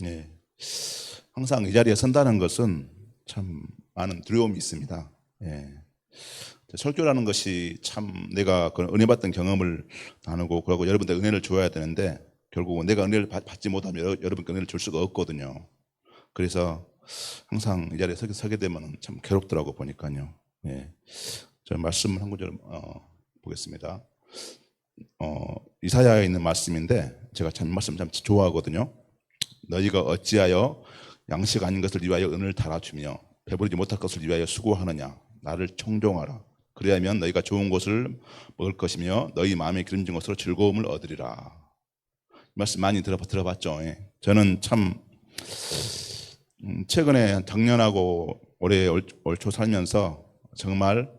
예. 항상 이 자리에 선다는 것은 참 많은 두려움이 있습니다. 예. 설교라는 것이 참 내가 그 은혜 받던 경험을 나누고 그러고 여러분들 은혜를 줘야 되는데 결국은 내가 은혜를 받지 못하면 여러분께 은혜를 줄 수가 없거든요. 그래서 항상 이 자리에 서게 되면 참 괴롭더라고 보니까요. 예. 저 말씀을 한 구절 보겠습니다. 이사야에 있는 말씀인데 제가 참 말씀 참 좋아하거든요. 너희가 어찌하여 양식 아닌 것을 위하여 은을 달아주며 배부르지 못할 것을 위하여 수고하느냐. 나를 청종하라. 그리하면 너희가 좋은 것을 먹을 것이며 너희 마음에 기름진 것으로 즐거움을 얻으리라. 이 말씀 많이 들어봤죠. 예. 저는 참 최근에 작년하고 올해 올 초 살면서 정말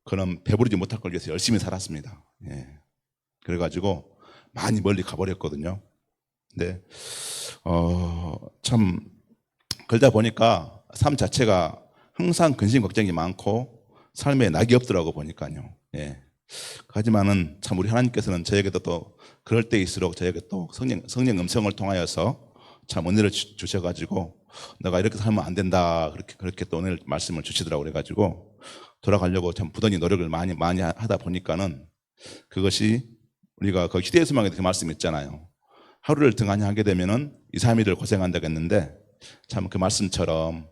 그런 배부르지 못할 걸 위해서 열심히 살았습니다. 예. 그래가지고 많이 멀리 가버렸거든요. 근데 참 그러다 보니까 삶 자체가 항상 근심 걱정이 많고 삶에 낙이 없더라고 보니까요. 예. 하지만은 참 우리 하나님께서는 저에게도 또 그럴 때일수록 저에게 또 성령 음성을 통하여서 참 은혜를 주셔가지고 너가 이렇게 살면 안 된다 그렇게 또 오늘 말씀을 주시더라고 그래가지고 돌아가려고 참 부단히 노력을 많이 하다 보니까는 그것이 우리가 그 희대의 소망에도 그 말씀 있잖아요. 하루를 등한히 하게 되면은 2, 3일을 고생한다고 했는데 참 그 말씀처럼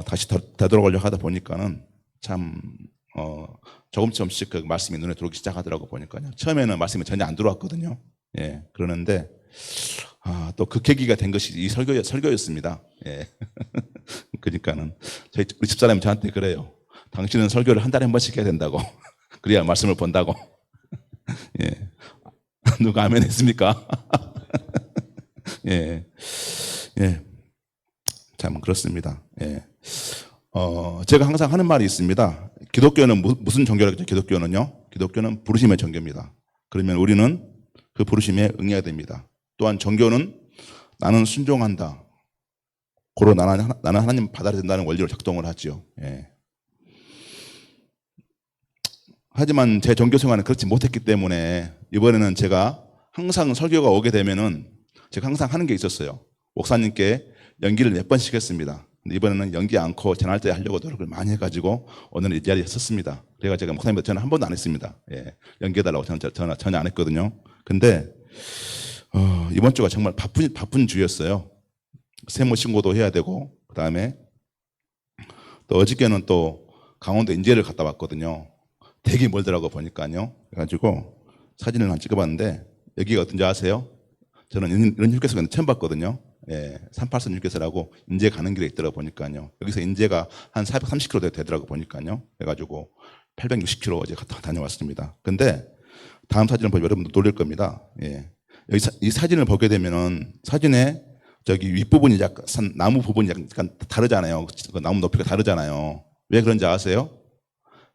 다시 되돌아가려고 하다 보니까는 참 조금씩 그 말씀이 눈에 들어오기 시작하더라고 보니까요. 처음에는 말씀이 전혀 안 들어왔거든요. 예, 그러는데 또 그 계기가 된 것이 이 설교였습니다. 예. 그러니까는 우리 집사람이 저한테 그래요. 당신은 설교를 한 달에 한 번씩 해야 된다고. 그래야 말씀을 본다고. 예. 누가 아멘 했습니까? 예. 예. 참 그렇습니다. 예. 제가 항상 하는 말이 있습니다. 기독교는 무슨 종교라고 했죠? 기독교는 부르심의 종교입니다. 그러면 우리는 그 부르심에 응해야 됩니다. 또한 종교는 나는 순종한다. 고로 나는 하나님 받아야 된다는 원리로 작동을 하죠. 예. 하지만 제 종교 생활은 그렇지 못했기 때문에 이번에는 제가 항상 설교가 오게 되면은 제가 항상 하는 게 있었어요. 목사님께 연기를 몇 번씩 했습니다. 근데 이번에는 연기 않고 전할 때 하려고 노력을 많이 해가지고 오늘 이 자리에 섰습니다. 그래가 제가 목사님한테 전화 한 번도 안 했습니다. 예, 연기해달라고 전화 안 했거든요. 근데 이번 주가 정말 바쁜 주였어요. 세무 신고도 해야 되고 그 다음에 또 어저께는 또 강원도 인제를 갔다 왔거든요. 되게 멀더라고 보니까요. 그래가지고 사진을 한 찍어봤는데 여기가 어떤지 아세요? 저는 이런 휴게소는 처음 봤거든요. 예, 38선 휴게소라고 인제 가는 길에 있더라고 보니까요. 여기서 인제가 한 430km 되더라고 보니까요. 그래가지고 860km 어제 갔다 다녀왔습니다. 근데 다음 사진을 보면 여러분도 놀랄 겁니다. 예. 여기 이 사진을 보게 되면은 사진에 저기 윗부분이 약간 나무 부분이 약간 다르잖아요. 그 나무 높이가 다르잖아요. 왜 그런지 아세요?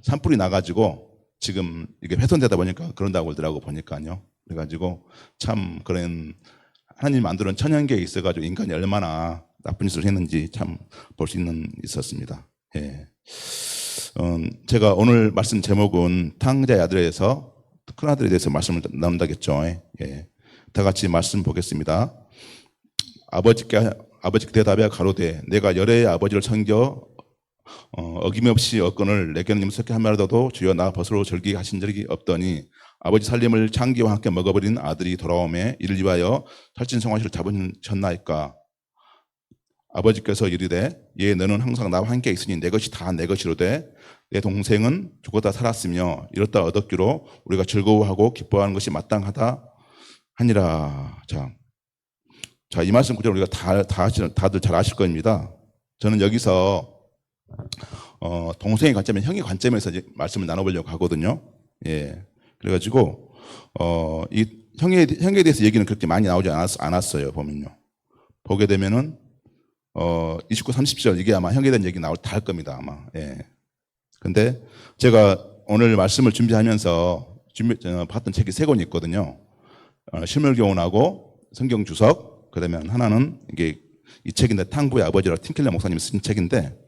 산불이 나가지고 지금 이게 훼손되다 보니까 그런다고 그러더라고 보니까요. 그래가지고 참 그런 하나님 만드는 천연계에 있어가지고 인간이 얼마나 나쁜 짓을 했는지 참 볼 수 있었습니다. 예. 제가 오늘 말씀 제목은 탕자의 아들에서 큰 아들에 대해서 말씀을 나눈다겠죠. 예. 다 같이 말씀 보겠습니다. 아버지께 대답하여 가로되 내가 열애의 아버지를 섬겨 어김없이 얻건을 내게는 임석케 하면서도 주여 나 벗으로 절기게 하신 적이 없더니 아버지 살림을 창기와 함께 먹어버린 아들이 돌아오매 이를 위하여 살찐성화시를 잡으셨나이까. 아버지께서 이르되 예 너는 항상 나와 함께 있으니 내 것이 다 내 것이로되 내 동생은 죽었다 살았으며 이렇다 얻었기로 우리가 즐거워하고 기뻐하는 것이 마땅하다 하니라. 자, 이 말씀 구절 우리가 다들 잘 아실 겁니다. 저는 여기서 동생의 관점에 형의 관점에서 이제 말씀을 나눠보려고 하거든요. 예. 그래가지고 이 형에 대해서 얘기는 그렇게 많이 나오지 않았어요. 보면요. 보게 되면은 29, 30절 이게 아마 형에 대한 얘기 다 할 겁니다. 아마. 예. 근데 제가 오늘 말씀을 준비하면서 봤던 책이 3권이 있거든요. 실물교훈하고 성경주석, 그다음에 하나는 이게 이 책인데 탕부의 아버지라고 팀켈러 목사님이 쓴 책인데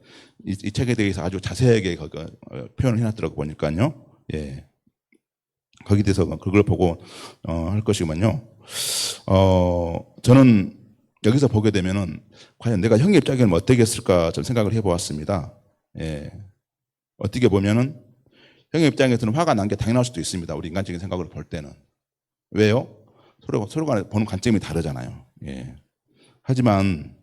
이 책에 대해서 아주 자세하게 표현을 해놨더라고 보니까요. 예. 거기에 대해서 그걸 보고 할 것이면요. 저는 여기서 보게 되면은 과연 내가 형의 입장이면 어떻게 했을까 좀 생각을 해보았습니다. 예. 어떻게 보면은 형의 입장에서는 화가 난 게 당연할 수도 있습니다. 우리 인간적인 생각으로 볼 때는. 왜요? 서로가 보는 관점이 다르잖아요. 예. 하지만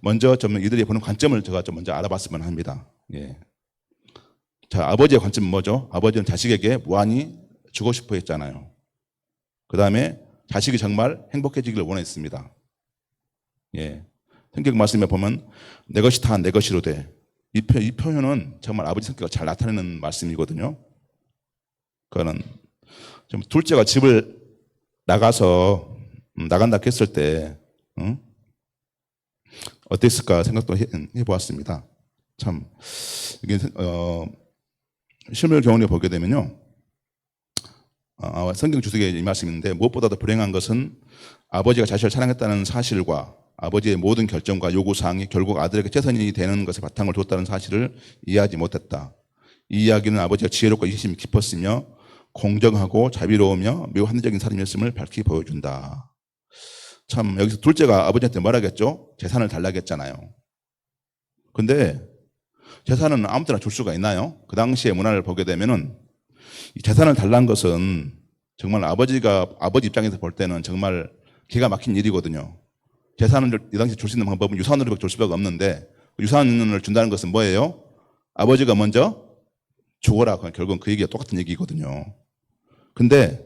먼저 좀 이들이 보는 관점을 제가 좀 먼저 알아봤으면 합니다. 예. 자, 아버지의 관점은 뭐죠? 아버지는 자식에게 무한히 주고 싶어 했잖아요. 그 다음에 자식이 정말 행복해지기를 원했습니다. 예. 성경 말씀에 보면 내 것이 다 내 것이로 돼. 이 표현은 정말 아버지 성격을 잘 나타내는 말씀이거든요. 그거는 좀 둘째가 집을 나가서 나간다 했을 때 어땠을까 생각도 해보았습니다. 참 이게 실물 교훈에 보게 되면요, 성경 주석에 이 말씀인데 무엇보다도 불행한 것은 아버지가 자식을 사랑했다는 사실과 아버지의 모든 결정과 요구사항이 결국 아들에게 최선이 되는 것에 바탕을 뒀다는 사실을 이해하지 못했다. 이 이야기는 아버지가 지혜롭고 이심이 깊었으며 공정하고 자비로우며 매우 합리적인 사람이었음을 밝히 보여준다. 참 여기서 둘째가 아버지한테 뭐라겠죠? 재산을 달라겠잖아요. 근데 재산은 아무 때나 줄 수가 있나요? 그 당시의 문화를 보게 되면은 이 재산을 달라는 것은 정말 아버지 입장에서 볼 때는 정말 기가 막힌 일이거든요. 재산을 이 당시 줄 수 있는 방법은 유산으로 줄 수밖에 없는데 유산을 준다는 것은 뭐예요? 아버지가 먼저 죽어라. 결국은 그 얘기가 똑같은 얘기거든요. 근데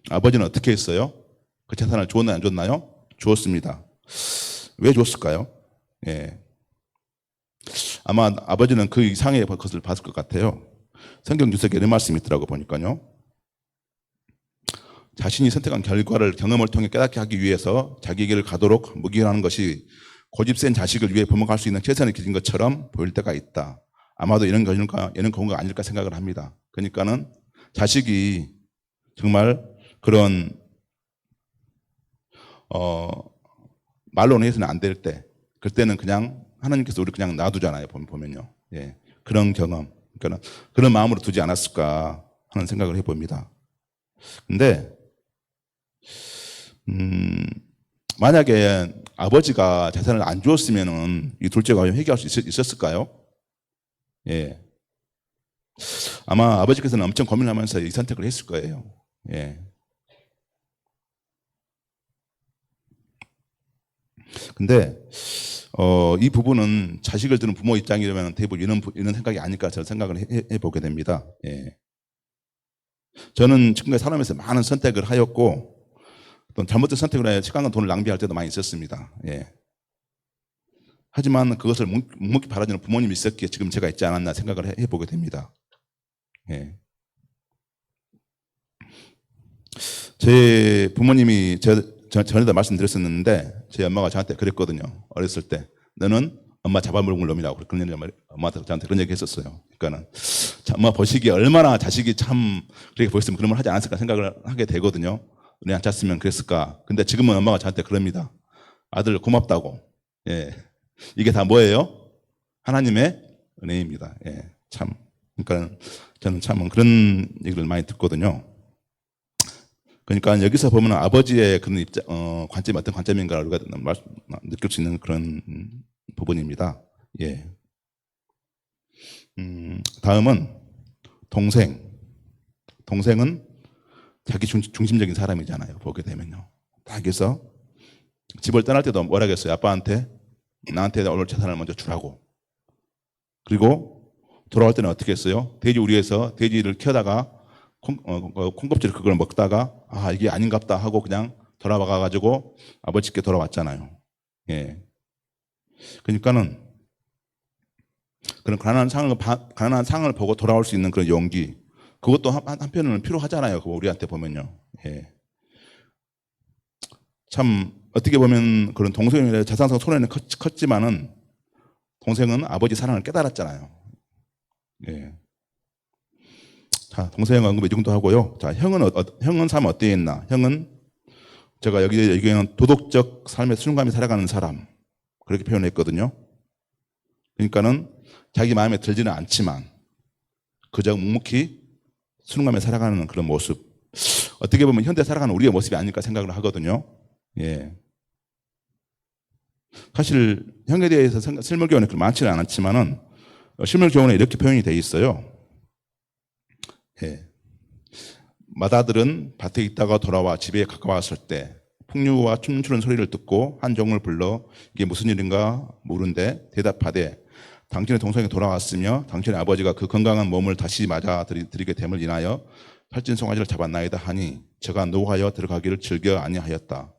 아버지는 어떻게 했어요? 그 재산을 줬나요? 안 줬나요? 주었습니다. 왜 줬을까요? 예. 아마 아버지는 그 이상의 것을 봤을 것 같아요. 성경 주석에 이런 말씀이 있더라고 보니까요. 자신이 선택한 결과를 경험을 통해 깨닫게 하기 위해서 자기 길을 가도록 무기하는 것이 고집 센 자식을 위해 부모가 할 수 있는 최선의 길인 것처럼 보일 때가 있다. 아마도 이런 경우가 아닐까 생각을 합니다. 그러니까는 자식이 정말 그런 말로는 해서는 안 될 때, 그때는 그냥 하나님께서 우리 그냥 놔두잖아요. 보면요. 예, 그런 경험, 그러니까 그런 마음으로 두지 않았을까 하는 생각을 해봅니다. 근데 만약에 아버지가 재산을 안 주었으면은 이 둘째가 회개할 수 있었을까요? 예. 아마 아버지께서는 엄청 고민하면서 이 선택을 했을 거예요. 예. 근데 이 부분은 자식을 두는 부모 입장이라면 대부분 이런 생각이 아닐까 저는 생각을 해보게 됩니다. 예. 저는 지금까지 살아오면서 많은 선택을 하였고 또 잘못된 선택을 해 시간과 돈을 낭비할 때도 많이 있었습니다. 예. 하지만 그것을 묵묵히 바라주는 부모님이 있었기에 지금 제가 있지 않았나 생각을 해보게 됩니다. 예. 제 부모님이 전에도 말씀드렸었는데 제 엄마가 저한테 그랬거든요. 어렸을 때 너는 엄마 잡아먹을 놈이라고 그런 얘기 엄마한테 저한테 그런 얘기 했었어요. 그러니까는 엄마 보시기에 얼마나 자식이 참 그렇게 보였으면 그런 걸 하지 않았을까 생각을 하게 되거든요. 은혜 안 찼으면 그랬을까. 근데 지금은 엄마가 저한테 그럽니다. 아들 고맙다고. 예. 이게 다 뭐예요? 하나님의 은혜입니다. 예. 참. 그러니까 저는 참 그런 얘기를 많이 듣거든요. 그러니까 여기서 보면 아버지의 그런 관점이 어떤 관점인가 우리가 느낄 수 있는 그런 부분입니다. 예. 다음은 동생은 자기 중심적인 사람이잖아요. 보게 되면요. 딱 해서 집을 떠날 때도 뭐라 했어요? 아빠한테 나한테 오늘 재산을 먼저 주라고. 그리고 돌아올 때는 어떻게 했어요? 돼지 우리에서 돼지를 키우다가 콩껍질 그걸 먹다가 아 이게 아닌갑다 하고 그냥 돌아와가지고 아버지께 돌아왔잖아요. 예. 그러니까는 그런 가난한 상황을 보고 돌아올 수 있는 그런 용기, 그것도 한편으로는 필요하잖아요. 우리한테 보면요. 예. 참 어떻게 보면 그런 동생의 자상성 손해는 컸지만은 동생은 아버지 사랑을 깨달았잖아요. 예. 자, 동생 언급 이 정도 하고요. 자, 형은 삶 어떻게 했나? 형은 제가 여기에는 도덕적 삶의 순감이 살아가는 사람 그렇게 표현했거든요. 그러니까는 자기 마음에 들지는 않지만 그저 묵묵히 순감에 살아가는 그런 모습. 어떻게 보면 현대 살아가는 우리의 모습이 아닐까 생각을 하거든요. 예. 사실 형에 대해서 실물 교훈이 많지는 않았지만은 실물 교훈에 이렇게 표현이 돼 있어요. 예. 맏아들은 밭에 있다가 돌아와 집에 가까웠을 때 풍류와 춤추는 소리를 듣고 한 종을 불러 이게 무슨 일인가 물은데 대답하되 당신의 동생이 돌아왔으며 당신의 아버지가 그 건강한 몸을 다시 맞아 드리게 됨을 인하여 살찐 송아지를 잡았나이다 하니 제가 노하여 들어가기를 즐겨 아니하였다.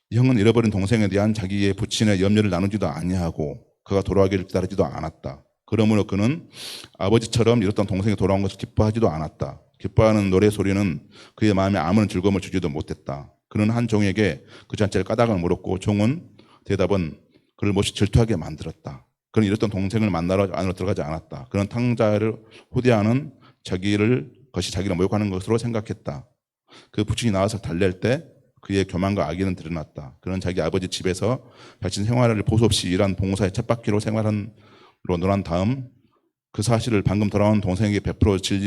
이 형은 잃어버린 동생에 대한 자기의 부친의 염려를 나누지도 아니하고 그가 돌아가기를 기다리지도 않았다. 그러므로 그는 아버지처럼 잃었던 동생이 돌아온 것을 기뻐하지도 않았다. 기뻐하는 노래 소리는 그의 마음에 아무런 즐거움을 주지도 못했다. 그는 한 종에게 그 잔치를 까닭을 물었고 종은 대답은 그를 몹시 질투하게 만들었다. 그는 잃었던 동생을 만나러 안으로 들어가지 않았다. 그는 탕자를 호대하는 것이 자기를 모욕하는 것으로 생각했다. 그 부친이 나와서 달랠 때 그의 교만과 악의는 드러났다. 그는 자기 아버지 집에서 자신 생활을 보수 없이 일한 봉사의 쳇바퀴로 놀한 다음 그 사실을 방금 돌아온 동생에게 베풀어진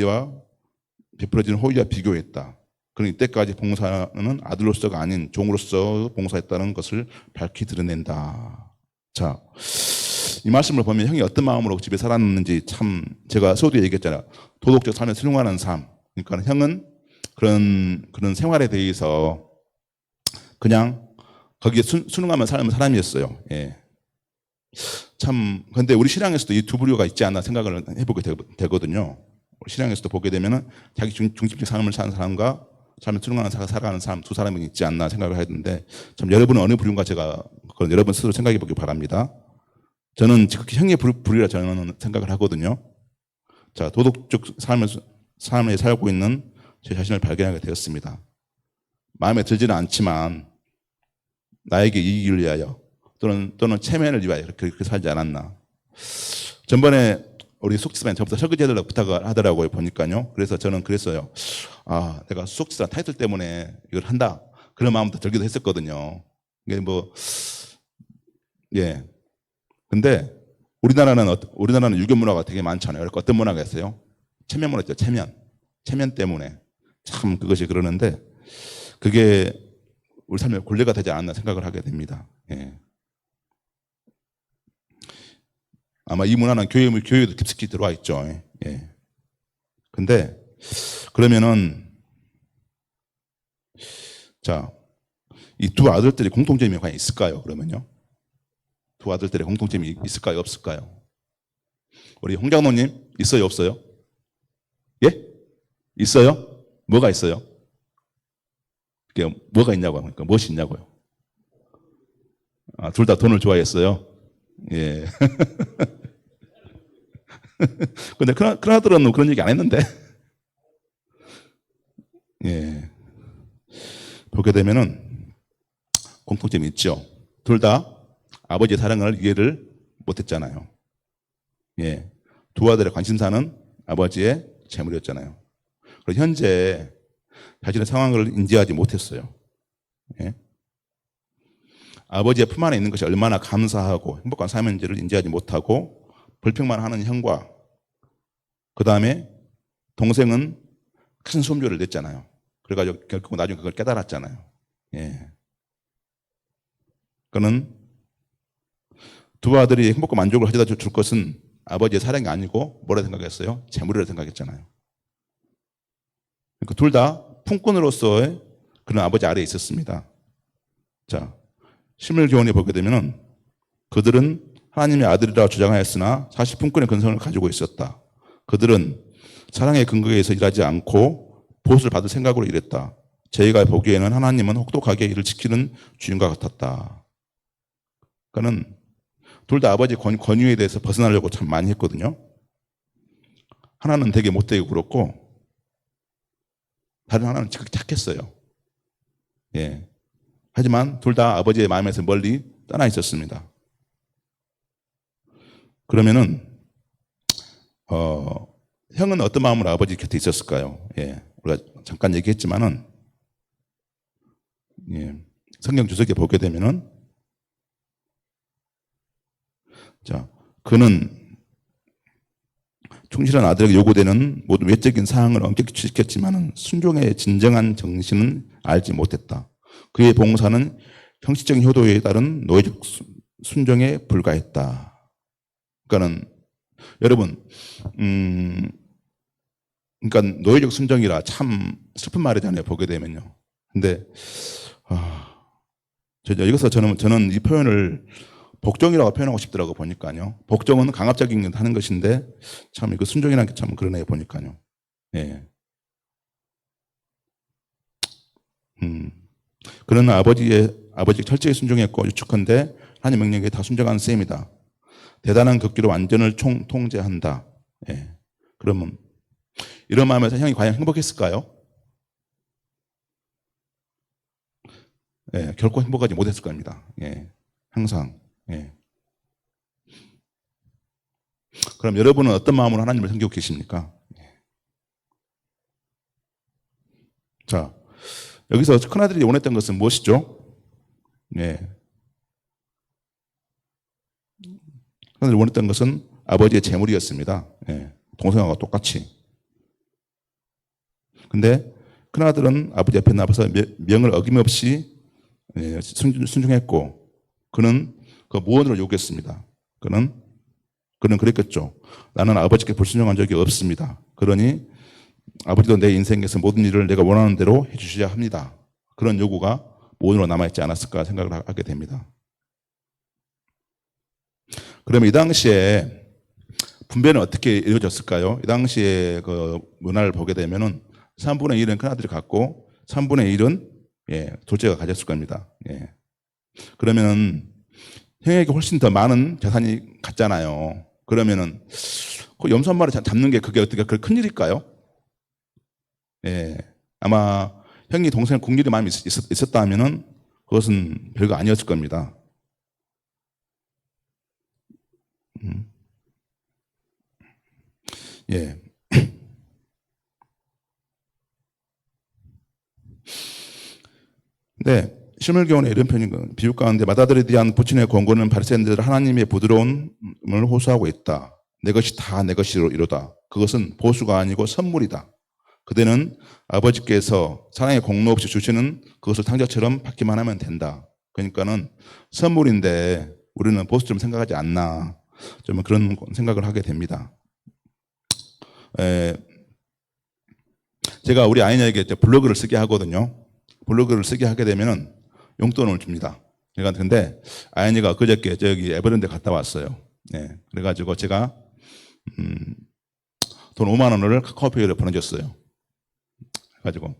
호의와 비교했다. 그는 이때까지 봉사는 아들로서가 아닌 종으로서 봉사했다는 것을 밝히 드러낸다. 자, 이 말씀을 보면 형이 어떤 마음으로 집에 살았는지 참 제가 서두에 얘기했잖아요. 도덕적 삶에 순응하는 삶. 그러니까 형은 그런 생활에 대해서 그냥 거기에 순응하면 사는 사람이었어요. 예. 참 근데 우리 신앙에서도 이 두 부류가 있지 않나 생각을 해보게 되거든요. 신앙에서도 보게 되면은 자기 중심적 삶을 사는 사람과 삶을 순응하는 살아가는 사람 두 사람이 있지 않나 생각을 하는데 참 여러분은 어느 부류인가 제가 그건 여러분 스스로 생각해 보기 바랍니다. 저는 지극히 형의 부류라 저는 생각을 하거든요. 자, 도덕적 삶에 살고 있는 제 자신을 발견하게 되었습니다. 마음에 들지는 않지만 나에게 이익을 위하여 또는 체면을 위하여 그렇게 살지 않았나. 전번에 우리 숙지사님 저부터 설거지해달라고 부탁을 하더라고요. 보니까요. 그래서 저는 그랬어요. 아, 내가 숙지사 타이틀 때문에 이걸 한다. 그런 마음부터 들기도 했었거든요. 이게 예. 근데 우리나라는 유교 문화가 되게 많잖아요. 그러니까 어떤 문화가 있어요? 체면 문화 있죠. 체면 때문에 참 그것이 그러는데 그게 우리 삶의 곤래가 되지 않나 생각을 하게 됩니다. 예. 아마 이 문화는 교회에도 깊숙이 들어와 있죠. 예. 근데 그러면은 자, 이 두 아들들이 공통점이 과연 있을까요? 그러면요. 두 아들들의 공통점이 있을까요? 없을까요? 우리 홍 장로님 있어요? 없어요? 예? 있어요? 뭐가 있어요? 그게 뭐가 있냐고요? 그러니까 무엇이 있냐고요? 아, 둘 다 돈을 좋아했어요. 예. 근데 큰아들은 그런 얘기 안 했는데. 예. 보게 되면은 공통점이 있죠. 둘 다 아버지의 사랑을 이해를 못했잖아요. 예. 두 아들의 관심사는 아버지의 재물이었잖아요. 그리고 현재 자신의 상황을 인지하지 못했어요. 예. 아버지의 품 안에 있는 것이 얼마나 감사하고 행복한 삶인지를 인지하지 못하고 불평만 하는 형과 그 다음에 동생은 큰 수험료를 냈잖아요. 그래가지고 결국 나중에 그걸 깨달았잖아요. 예. 그는 두 아들이 행복과 만족을 가져다 줄 것은 아버지의 사랑이 아니고 뭐라 생각했어요? 재물이라 생각했잖아요. 그러니까 둘 다 품꾼으로서의 그런 아버지 아래에 있었습니다. 자, 실물 교훈에 보게 되면은 그들은 하나님의 아들이라 주장하였으나 사실 품꾼의 근성을 가지고 있었다. 그들은 사랑의 근거에서 일하지 않고 보수를 받을 생각으로 일했다. 저희가 보기에는 하나님은 혹독하게 이를 지키는 주인과 같았다. 그러니까는 둘 다 아버지 권유에 대해서 벗어나려고 참 많이 했거든요. 하나는 되게 못되게 굴었고 다른 하나는 지극히 착했어요. 예. 하지만 둘 다 아버지의 마음에서 멀리 떠나 있었습니다. 그러면은 형은 어떤 마음으로 아버지 곁에 있었을까요? 예. 우리가 잠깐 얘기했지만은 예. 성경 주석에 보게 되면은 자, 그는 충실한 아들에게 요구되는 모든 외적인 사항을 엄격히 지켰지만 순종의 진정한 정신은 알지 못했다. 그의 봉사는 형식적인 효도에 따른 노예적 순종에 불과했다. 그러니까는 여러분, 그러니까 노예적 순종이라 참 슬픈 말이잖아요. 보게 되면요. 근데 여기서 저는 이 표현을 복종이라고 표현하고 싶더라고 보니까요. 복종은 강압적인 하는 것인데 참 이거 순종이라는 게 참 그러네 보니까요. 예. 그는 아버지 철저히 순종했고 유축한데 하나님 명령에 다 순종한 셈이다. 대단한 극기로 완전을 통제한다. 예. 그러면 이런 마음에서 형이 과연 행복했을까요? 예, 결코 행복하지 못했을 겁니다. 예, 항상. 예. 그럼 여러분은 어떤 마음으로 하나님을 섬기고 계십니까? 예. 자, 여기서 큰아들이 원했던 것은 무엇이죠? 예. 큰아들이 원했던 것은 아버지의 재물이었습니다. 예. 동생하고 똑같이. 근데 큰아들은 아버지 옆에 나와서 명을 어김없이 순종했고, 그는 그 무언으로 요구했습니다. 그는 그랬겠죠. 나는 아버지께 불순종한 적이 없습니다. 그러니 아버지도 내 인생에서 모든 일을 내가 원하는 대로 해주셔야 합니다. 그런 요구가 무언으로 남아있지 않았을까 생각을 하게 됩니다. 그러면 이 당시에 분배는 어떻게 이루어졌을까요? 이 당시에 그 문화를 보게 되면은 3분의 1은 큰아들이 갖고 3분의 1은 둘째가 가졌을 겁니다. 예. 그러면은 형에게 훨씬 더 많은 재산이 갔잖아요. 그러면은 그 염소 한 마리 잡는 게 그게 어떻게 큰 일일까요? 예. 아마 형이 동생 국률이 마음이 있었다 하면은 그것은 별거 아니었을 겁니다. 예. 네. 실물교훈에 이런 비유 가운데 마다들에 대한 부친의 권고는 바리새인들 하나님의 부드러움을 호소하고 있다. 내 것이 다 내 것이로다. 그것은 보수가 아니고 선물이다. 그대는 아버지께서 사랑의 공로 없이 주시는 그것을 탕자처럼 받기만 하면 된다. 그러니까는 선물인데 우리는 보수처럼 생각하지 않나. 좀 그런 생각을 하게 됩니다. 제가 우리 아이에게 블로그를 쓰게 하거든요. 블로그를 쓰게 하게 되면은 용돈을 줍니다. 그러니까 근데 아이가 그저께 저기 에버랜드 갔다 왔어요. 네. 그래가지고 제가 돈 5만 원을 카카오페이로 보내줬어요. 그래가지고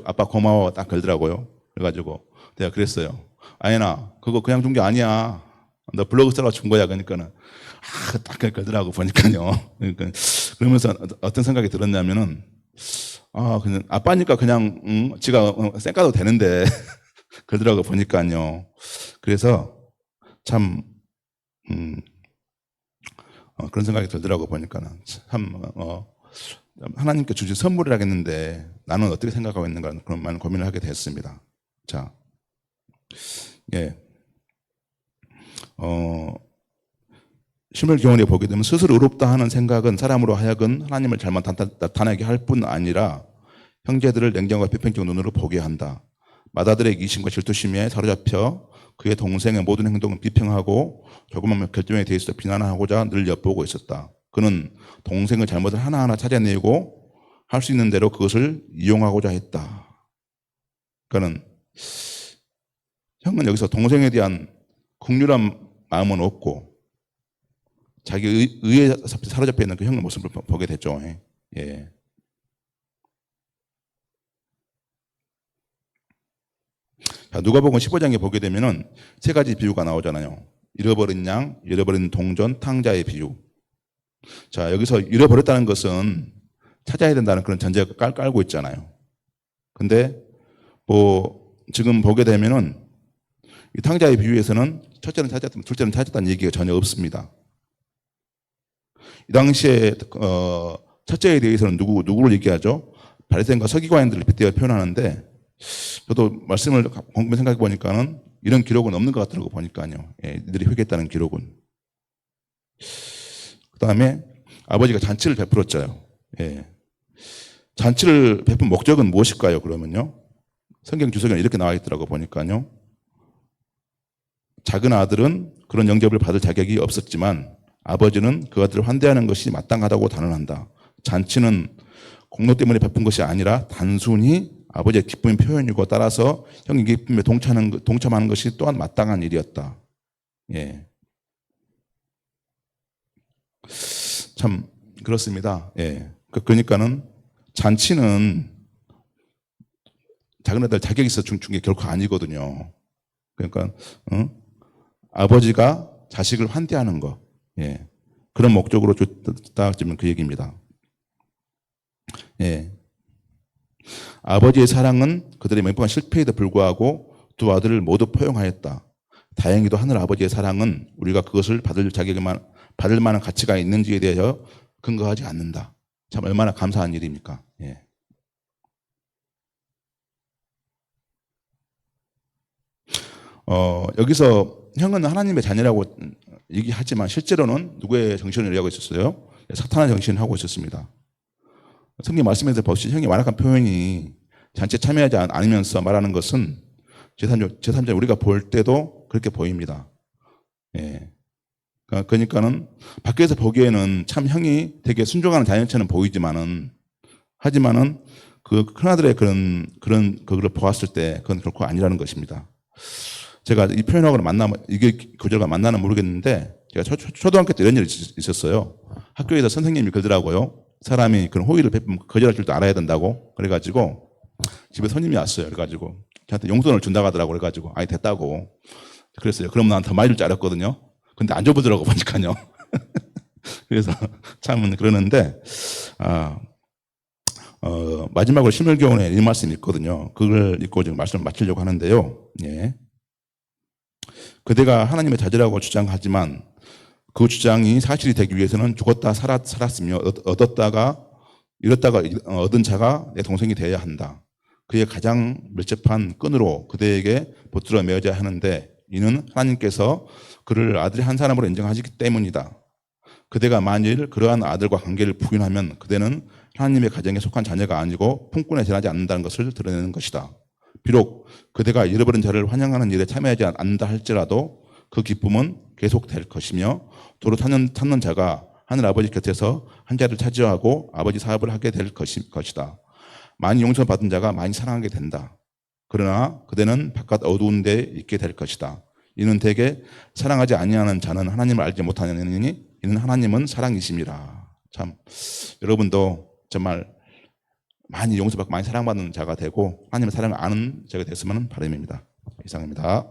아빠 고마워 딱 걸더라고요. 그래가지고 내가 그랬어요. 아이나 그거 그냥 준 게 아니야. 너 블로그 쓰라고 준 거야. 그러니까는 딱 걸더라고 보니까요. 그러니까 그러면서 어떤 생각이 들었냐면은 그냥 아빠니까 그냥 지가 쌩까도 되는데 그러더라고 보니까요. 그래서 참 그런 생각이 들더라고 보니까는 참 하나님께 주신 선물이라겠는데 나는 어떻게 생각하고 있는가 그런 많은 고민을 하게 됐습니다. 자, 예, 실물교훈에 보게 되면 스스로 의롭다 하는 생각은 사람으로 하여금 하나님을 잘못 나타나게 할 뿐 아니라 형제들을 냉정과 비평적 눈으로 보게 한다. 맏아들의 이심과 질투심에 사로잡혀 그의 동생의 모든 행동을 비평하고 조그만 결정에 대해서 비난하고자 늘 엿보고 있었다. 그는 동생의 잘못을 하나하나 찾아내고 할 수 있는 대로 그것을 이용하고자 했다. 그러니까는 형은 여기서 동생에 대한 긍휼한 마음은 없고 자기 의에 사로잡혀 있는 그 형의 모습을 보게 됐죠. 예. 자, 누가복음 15장에 보게 되면은 세 가지 비유가 나오잖아요. 잃어버린 양, 잃어버린 동전, 탕자의 비유. 자, 여기서 잃어버렸다는 것은 찾아야 된다는 그런 전제가 깔고 있잖아요. 근데 지금 보게 되면은 이 탕자의 비유에서는 첫째는 찾았다, 둘째는 찾았다는 얘기가 전혀 없습니다. 이 당시에 첫째에 대해서는 누구를 얘기하죠? 바리새인과 서기관들을 빗대어 표현하는데 저도 말씀을 곰곰이 생각해 보니까는 이런 기록은 없는 것 같더라고 보니까요. 이들이 회개했다는 기록은. 그 다음에 아버지가 잔치를 베풀었죠. 잔치를 베푼 목적은 무엇일까요? 그러면요. 성경 주석에는 이렇게 나와 있더라고 보니까요. 작은 아들은 그런 영접을 받을 자격이 없었지만 아버지는 그 아들을 환대하는 것이 마땅하다고 단언한다. 잔치는 공로 때문에 베푼 것이 아니라 단순히 아버지의 기쁨의 표현이고 따라서 형의 기쁨에 동참하는 것이 또한 마땅한 일이었다. 예. 참 그렇습니다. 예. 그러니까는 잔치는 작은 아들 자격이 있어 준 게 결코 아니거든요. 그러니까 아버지가 자식을 환대하는 거, 예. 그런 목적으로 줬다 지금 그 얘기입니다. 예. 아버지의 사랑은 그들의 맹폭한 실패에도 불구하고 두 아들을 모두 포용하였다. 다행히도 하늘 아버지의 사랑은 우리가 그것을 받을 만한 가치가 있는지에 대하여 근거하지 않는다. 참 얼마나 감사한 일입니까? 예. 여기서 형은 하나님의 자녀라고 얘기하지만 실제로는 누구의 정신을 얘기하고 있었어요? 사탄의 정신을 하고 있었습니다. 성경 말씀에서 보시죠. 형이 완악한 표현이 잔치에 참여하지 않으면서 말하는 것은 제3자 우리가 볼 때도 그렇게 보입니다. 예. 그러니까는 밖에서 보기에는 참 형이 되게 순종하는 자연처럼 보이지만은 하지만은 그 큰아들의 그걸 보았을 때 그건 결코 아니라는 것입니다. 제가 이 표현하고는 이게 구절과 만나는 모르겠는데 제가 초등학교 때 이런 일이 있었어요. 학교에서 선생님이 그러더라고요. 사람이 그런 호의를 베푸면 거절할 줄도 알아야 된다고. 그래가지고 집에 손님이 왔어요. 그래가지고 저한테 용돈을 준다고 하더라고. 그래가지고 아니 됐다고 그랬어요. 그럼 난 더 많이 줄 줄 알았거든요. 근데 안 줘보더라고 보니까요. 그래서 참 그러는데 마지막으로 신물교훈에 이 말씀이 있거든요. 그걸 읽고 지금 말씀을 마치려고 하는데요. 예. 그대가 하나님의 자제라고 주장하지만 그 주장이 사실이 되기 위해서는 죽었다 살았으며 잃었다가 얻은 자가 내 동생이 되어야 한다. 그의 가장 밀접한 끈으로 그대에게 붙들어 매어져야 하는데 이는 하나님께서 그를 아들의 한 사람으로 인정하시기 때문이다. 그대가 만일 그러한 아들과 관계를 부인하면 그대는 하나님의 가정에 속한 자녀가 아니고 품꾼에 지나지 않는다는 것을 드러내는 것이다. 비록 그대가 잃어버린 자를 환영하는 일에 참여하지 않는다 할지라도 그 기쁨은 계속될 것이며 도로 찾는 자가 하늘 아버지 곁에서 한 자를 차지하고 아버지 사업을 하게 될 것이다. 많이 용서받은 자가 많이 사랑하게 된다. 그러나 그대는 바깥 어두운 데 있게 될 것이다. 이는 대개 사랑하지 아니하는 자는 하나님을 알지 못하느니 이는 하나님은 사랑이심이라. 참 여러분도 정말 많이 용서받고 많이 사랑받는 자가 되고 하나님의 사랑을 아는 자가 됐으면 바람입니다. 이상입니다.